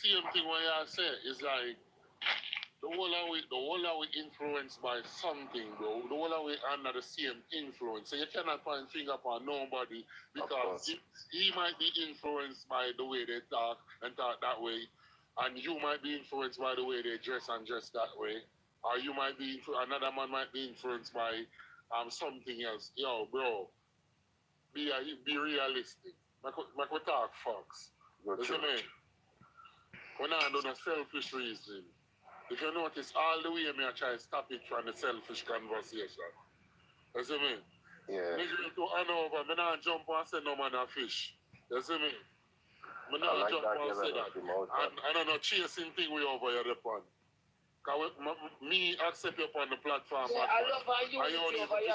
same thing when you say. It's like the whole of we influenced by something, bro. The whole of we under the same influence. So you cannot point finger upon nobody because he might be influenced by the way they talk and talk that way, and you might be influenced by the way they dress and dress that way, or you might be another man might be influenced by something else. Yo, bro, be realistic. Make we talk facts. Listen, man. We're not doing a selfish reason. If you notice, all the way me I try to stop it from the selfish conversation. You see me? Yeah. Nigga to Hanover, me not jump and say no man a fish. You see me? Me not like jump that, and say that. And I don't know chasing thing we over here upon. Cause me accept you upon the platform. Yeah, I love how you over here,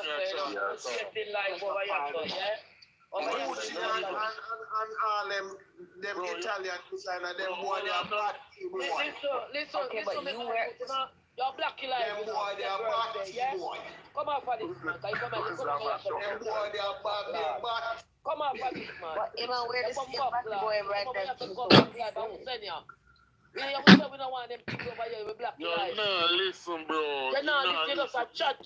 chasing life over here, yeah? And all them Italian designer, them boy they are bad. Listen, you're black like them boy they are bad, yeah? boy. Come on for this, man. Come Them boy they are bad, they are bad. Come on for this, man. But even where this boy right there. We don't want them people over here with black lives. No, listen, bro. You're not listening to us a chat.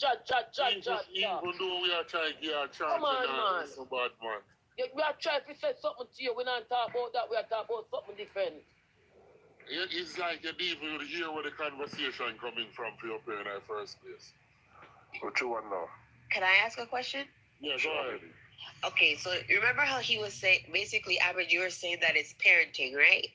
Even though we are trying to get a chance, come on, man. Listen, bad man. We are trying to say something to you. We're not talking about that. We are talking about something different. It's like you didn't even hear where the conversation coming from for your parent in the first place. What you want now? Can I ask a question? Yeah, go ahead. Okay, so remember how he was saying, basically, Average, you were saying that it's parenting, right?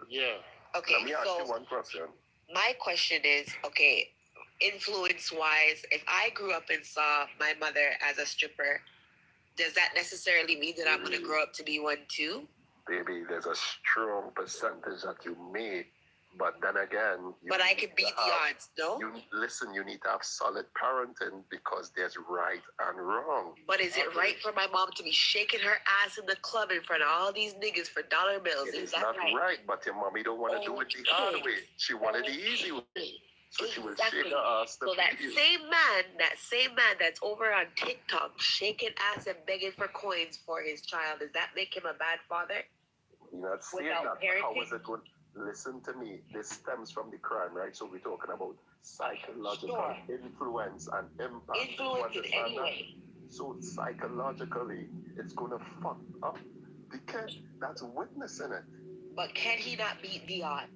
Yeah. Okay, Let me ask you one question. My question is, okay, influence-wise, if I grew up and saw my mother as a stripper, does that necessarily mean that I'm going to grow up to be one too? Baby, there's a strong percentage that you may, but then again... But I could beat the odds, no? You need to have solid parenting because there's right and wrong. But is it right for my mom to be shaking her ass in the club in front of all these niggas for dollar bills? Is that not right? But your mommy don't want to do it the hard way. She wanted the easy way. So she will shake her ass. So that same man that's over on TikTok shaking ass and begging for coins for his child, does that make him a bad father? You're not saying that. How is it good? Listen to me. This stems from the crime, right? So we're talking about psychological influence and impact. Influence in any way. So psychologically, it's going to fuck up the kid that's witnessing it. But can he not beat the odds?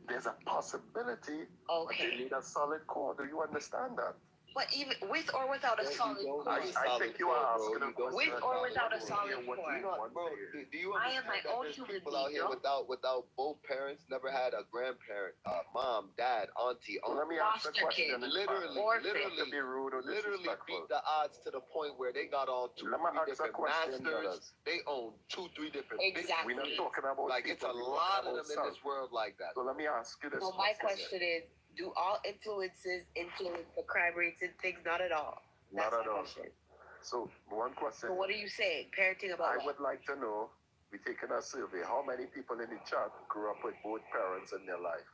There's a possibility. Okay. But they need a solid core. Do you understand that? But even with or without a solid core. I think you are asking a question. With or without a solid core. Bro, do you I am my understand that own there's human people out being, here without both parents, never had a grandparent, mom, dad, auntie, uncle. Let me ask the Foster question. kid. Literally to be rude or literally disrespectful. beat the odds to the point where they got all two, Let me three ask a different question, masters. brothers. They own 2-3 different Exactly. We're not talking about like it's a people, lot of them about in this world like that. So let me ask you this. So my question is, do all influences influence the crime rates and things? Not at all. Not That's at my all. question. So one question. So what are you saying? Parenting about I what? would like to know, we're taking a survey, how many people in the chat grew up with both parents in their life?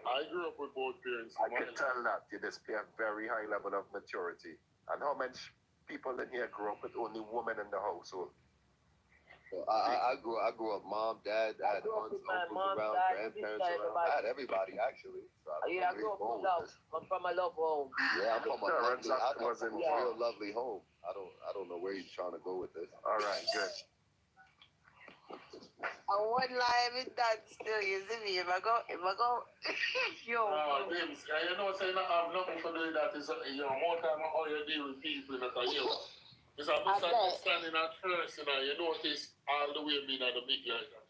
I grew up with both parents. I can tell that you display a very high level of maturity. And how many people in here grew up with only women in the household? So I grew up mom, dad, I had aunts, uncles around, grandparents around. I had everybody actually. So I grew up with love. I'm from a love home. Yeah, I'm from a Wasn't real lovely home. I don't know where he's trying to go with this. All right, good. I won't lie with that still, you see me? If I go, yo. James, you know, saying I have nothing to do with that. Is more time how you deal with people that are you. It's a misunderstanding at first, you notice all the way being at the big like that.